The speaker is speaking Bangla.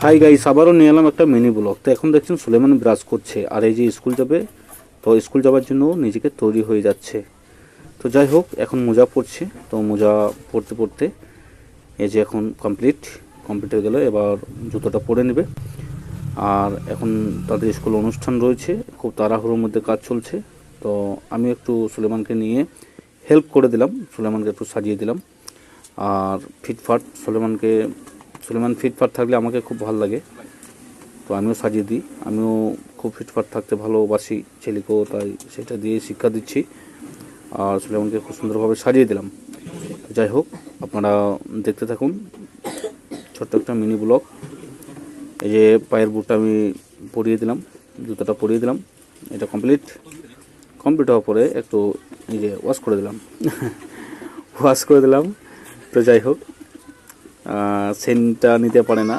হাই গাইস, আবারও নিয়ে এলাম একটা মিনি ব্লগ। তো এখন দেখছেন সুলেমান ব্রাশ করছে, আর এই যে স্কুল যাবে, তো স্কুল যাওয়ার জন্য নিজেকে তৈরি হয়ে যাচ্ছে। তো যাই হোক, এখন মোজা পড়ছে। তো মোজা পড়তে পড়তে এই যে এখন কমপ্লিট হয়ে গেল। এবার জুতোটা পরে নেবে। আর এখন তাদের স্কুল অনুষ্ঠান রয়েছে, খুব তাড়াহুড়োর মধ্যে কাজ চলছে। তো আমি একটু সুলেমানকে নিয়ে হেল্প করে দিলাম, সুলেমানকে একটু সাজিয়ে দিলাম। আর ফিটফাট সুলেমান ফিটফাট থাকলে আমাকে খুব ভালো লাগে, তো আমিও সাজিয়ে দিই। আমিও খুব ফিটফাট থাকতে ভালোবাসি ছেলেকেও, তাই সেটা দিয়ে শিক্ষা দিচ্ছি। আর সুলেমানকে খুব সুন্দরভাবে সাজিয়ে দিলাম। যাই হোক, আপনারা দেখতে থাকুন ছোট্ট একটা মিনি ব্লগ। এই যে পায়ের বুটটা আমি পরিয়ে দিলাম, জুতোটা পরিয়ে দিলাম। এটা কমপ্লিট হওয়ার পরে একটু এই যে ওয়াশ করে দিলাম ওয়াশ করে দিলাম। তো যাই হোক, সেন্টটা নিতে পারে না।